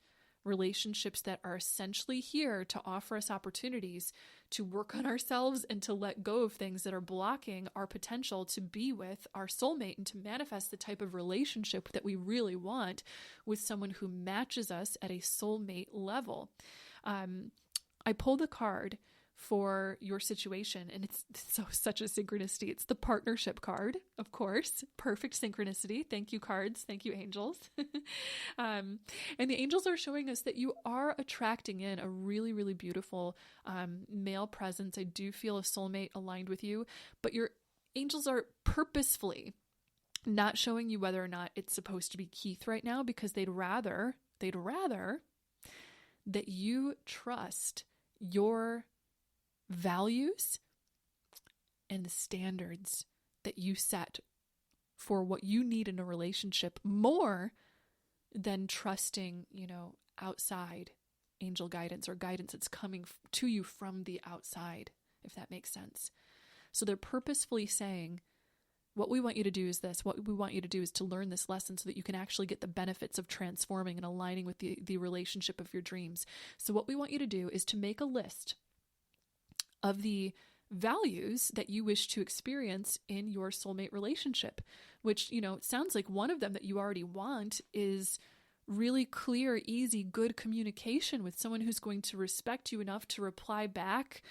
Relationships that are essentially here to offer us opportunities to work on ourselves and to let go of things that are blocking our potential to be with our soulmate and to manifest the type of relationship that we really want with someone who matches us at a soulmate level. I pulled a card for your situation, and it's such a synchronicity. It's the partnership card, of course. Perfect synchronicity. Thank you, cards. Thank you, angels. And the angels are showing us that you are attracting in a really, really beautiful male presence. I do feel a soulmate aligned with you, but your angels are purposefully not showing you whether or not it's supposed to be Keith right now, because they'd rather that you trust your values and the standards that you set for what you need in a relationship more than trusting, outside angel guidance or guidance that's coming to you from the outside, if that makes sense. So they're purposefully saying, What we want you to do is this. What we want you to do is to learn this lesson so that you can actually get the benefits of transforming and aligning with the relationship of your dreams. So what we want you to do is to make a list of the values that you wish to experience in your soulmate relationship, which, it sounds like one of them that you already want is really clear, easy, good communication with someone who's going to respect you enough to reply back,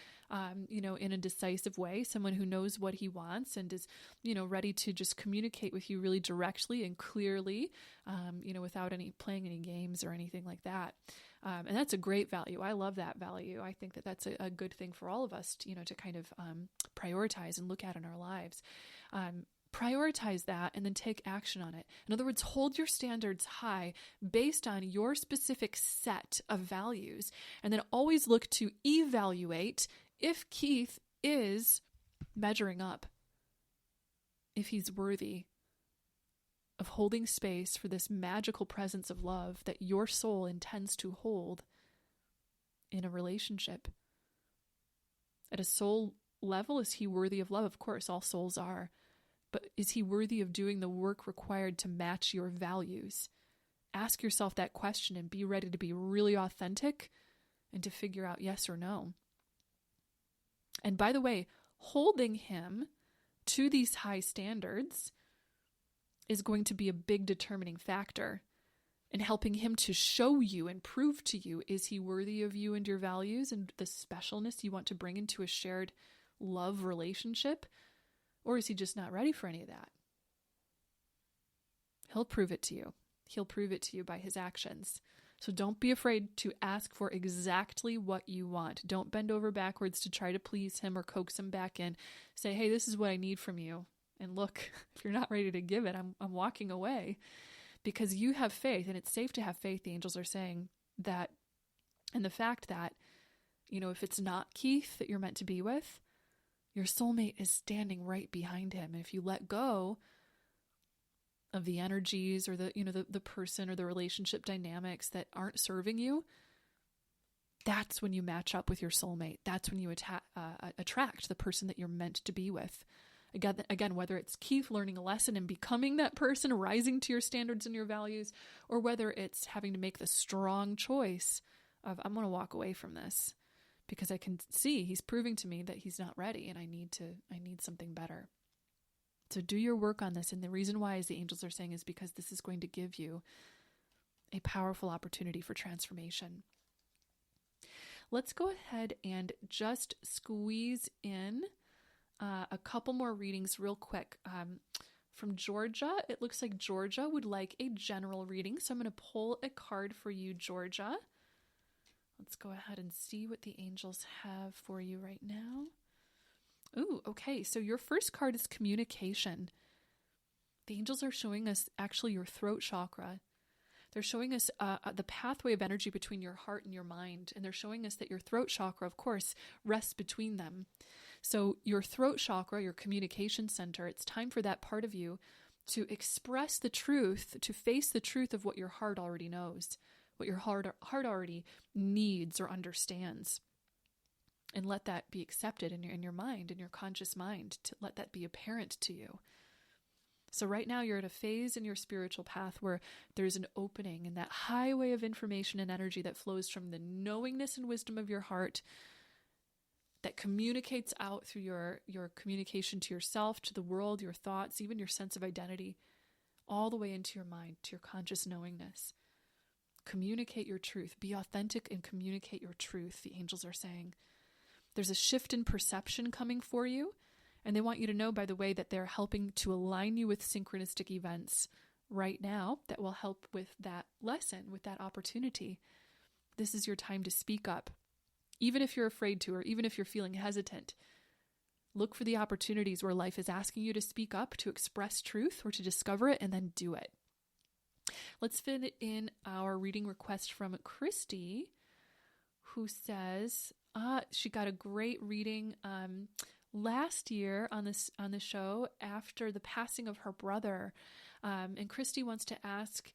in a decisive way, someone who knows what he wants and is, ready to just communicate with you really directly and clearly, without playing any games or anything like that. And that's a great value. I love that value. I think that that's a good thing for all of us, to kind of prioritize and look at in our lives. Prioritize that and then take action on it. In other words, hold your standards high based on your specific set of values, and then always look to evaluate if Keith is measuring up, if he's worthy of holding space for this magical presence of love that your soul intends to hold in a relationship. At a soul level, is he worthy of love? Of course, all souls are. But is he worthy of doing the work required to match your values? Ask yourself that question and be ready to be really authentic and to figure out yes or no. And by the way, holding him to these high standards is going to be a big determining factor in helping him to show you and prove to you, is he worthy of you and your values and the specialness you want to bring into a shared love relationship? Or is he just not ready for any of that? He'll prove it to you. He'll prove it to you by his actions. So don't be afraid to ask for exactly what you want. Don't bend over backwards to try to please him or coax him back in. Say, hey, this is what I need from you. And look, if you're not ready to give it, I'm walking away. Because you have faith, and it's safe to have faith, the angels are saying that. And the fact that, if it's not Keith that you're meant to be with, your soulmate is standing right behind him. And if you let go of the energies or the person or the relationship dynamics that aren't serving you, that's when you match up with your soulmate. That's when you attract the person that you're meant to be with. Again, whether it's Keith learning a lesson and becoming that person, rising to your standards and your values, or whether it's having to make the strong choice of, I'm going to walk away from this, because I can see he's proving to me that he's not ready and I need something better. So do your work on this. And the reason why, as the angels are saying, is because this is going to give you a powerful opportunity for transformation. Let's go ahead and just squeeze in a couple more readings real quick. From Georgia, it looks like Georgia would like a general reading. So I'm going to pull a card for you, Georgia. Let's go ahead and see what the angels have for you right now. Ooh, okay. So your first card is communication. The angels are showing us actually your throat chakra. They're showing us the pathway of energy between your heart and your mind. And they're showing us that your throat chakra, of course, rests between them. So your throat chakra, your communication center, it's time for that part of you to express the truth, to face the truth of what your heart already knows, what your heart already needs or understands. And let that be accepted in your mind, in your conscious mind, to let that be apparent to you. So right now you're at a phase in your spiritual path where there's an opening in that highway of information and energy that flows from the knowingness and wisdom of your heart that communicates out through your communication to yourself, to the world, your thoughts, even your sense of identity, all the way into your mind, to your conscious knowingness. Communicate your truth. Be authentic and communicate your truth, the angels are saying. There's a shift in perception coming for you, and they want you to know, by the way, that they're helping to align you with synchronistic events right now that will help with that lesson, with that opportunity. This is your time to speak up. Even if you're afraid to, or even if you're feeling hesitant, look for the opportunities where life is asking you to speak up, to express truth, or to discover it, and then do it. Let's fit in our reading request from Christy, who says she got a great reading last year on the show after the passing of her brother. And Christy wants to ask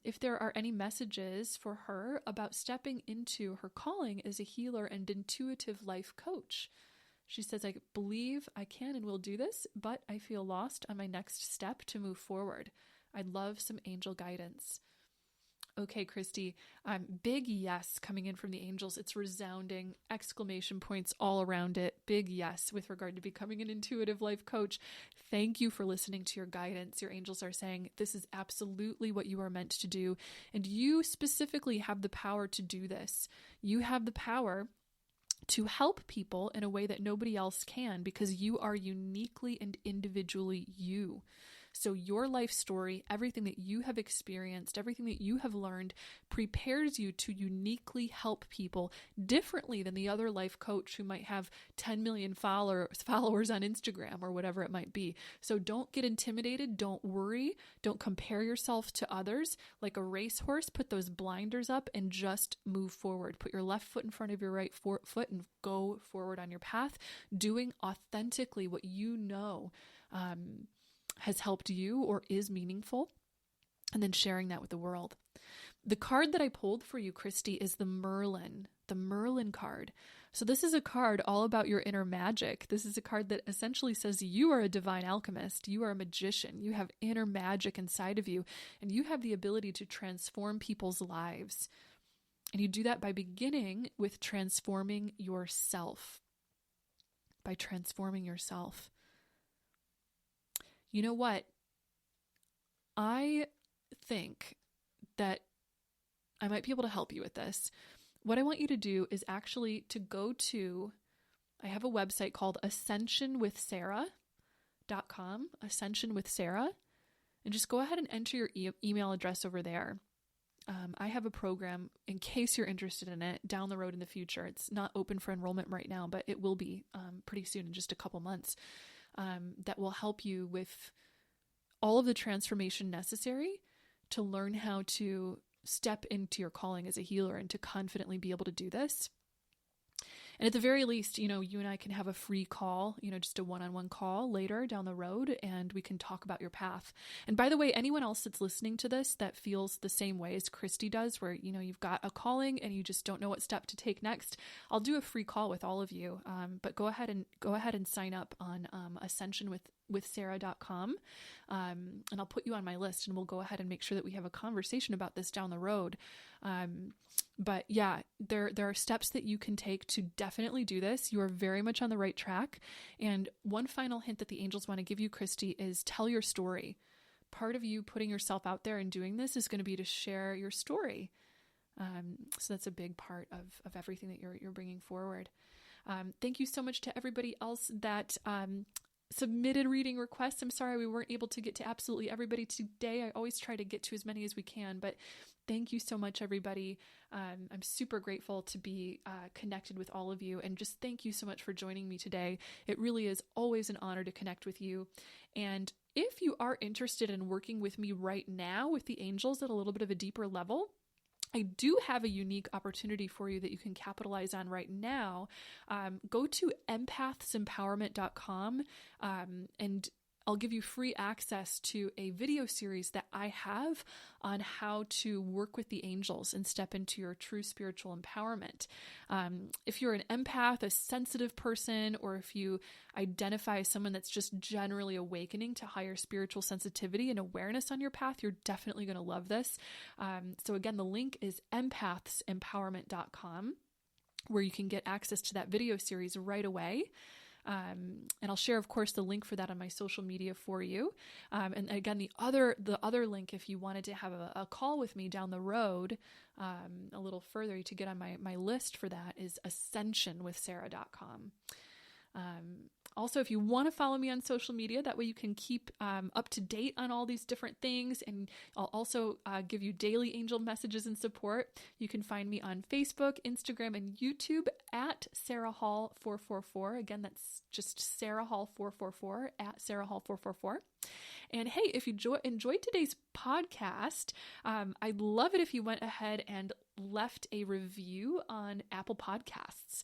if there are any messages for her about stepping into her calling as a healer and intuitive life coach. She says, I believe I can and will do this, but I feel lost on my next step to move forward. I'd love some angel guidance. Okay, Christy, big yes coming in from the angels. It's resounding, exclamation points all around it. Big yes with regard to becoming an intuitive life coach. Thank you for listening to your guidance. Your angels are saying this is absolutely what you are meant to do. And you specifically have the power to do this. You have the power to help people in a way that nobody else can, because you are uniquely and individually you. So your life story, everything that you have experienced, everything that you have learned prepares you to uniquely help people differently than the other life coach who might have 10 million followers on Instagram or whatever it might be. So don't get intimidated. Don't worry. Don't compare yourself to others. Like a racehorse, put those blinders up and just move forward. Put your left foot in front of your right foot and go forward on your path, doing authentically what you know has helped you or is meaningful, and then sharing that with the world. The card that I pulled for you, Christy, is the Merlin card. So this is a card all about your inner magic. This is a card that essentially says you are a divine alchemist. You are a magician. You have inner magic inside of you, and you have the ability to transform people's lives. And you do that by beginning with transforming yourself. By transforming yourself. You know what? I think that I might be able to help you with this. What I want you to do is actually to go to, I have a website called ascensionwithsarah.com, Ascension with Sarah, and just go ahead and enter your email address over there. I have a program, in case you're interested in it, down the road in the future. It's not open for enrollment right now, but it will be pretty soon, in just a couple months, that will help you with all of the transformation necessary to learn how to step into your calling as a healer and to confidently be able to do this. And at the very least, you and I can have a free call, just a one-on-one call later down the road, and we can talk about your path. And by the way, anyone else that's listening to this that feels the same way as Christy does, where, you've got a calling and you just don't know what step to take next, I'll do a free call with all of you. But go ahead and sign up on ascensionwithsarah.com. And I'll put you on my list, and we'll go ahead and make sure that we have a conversation about this down the road. But yeah, there are steps that you can take to definitely do this. You are very much on the right track. And one final hint that the angels want to give you, Christy, is tell your story. Part of you putting yourself out there and doing this is going to be to share your story. So that's a big part of everything that you're bringing forward. Thank you so much to everybody else that submitted reading requests. I'm sorry we weren't able to get to absolutely everybody today. I always try to get to as many as we can, but thank you so much, everybody. I'm super grateful to be connected with all of you, and just thank you so much for joining me today. It really is always an honor to connect with you. And if you are interested in working with me right now with the angels at a little bit of a deeper level, I do have a unique opportunity for you that you can capitalize on right now. Go to empathsempowerment.com and I'll give you free access to a video series that I have on how to work with the angels and step into your true spiritual empowerment. If you're an empath, a sensitive person, or if you identify as someone that's just generally awakening to higher spiritual sensitivity and awareness on your path, you're definitely going to love this. So again, the link is empathsempowerment.com, where you can get access to that video series right away. And I'll share, of course, the link for that on my social media for you. And again, the other link, if you wanted to have a call with me down the road, a little further to get on my list for that, is ascensionwithsarah.com. Also, if you want to follow me on social media, that way you can keep up to date on all these different things. And I'll also give you daily angel messages and support. You can find me on Facebook, Instagram, and YouTube at Sarah Hall 444. Again, that's just Sarah Hall 444 at Sarah Hall 444. And hey, if you enjoyed today's podcast, I'd love it if you went ahead and left a review on Apple Podcasts.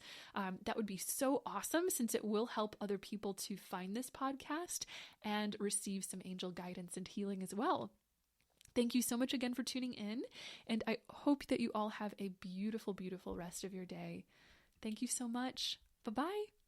That would be so awesome, since it will help other people to find this podcast and receive some angel guidance and healing as well. Thank you so much again for tuning in, and I hope that you all have a beautiful, beautiful rest of your day. Thank you so much. Bye-bye.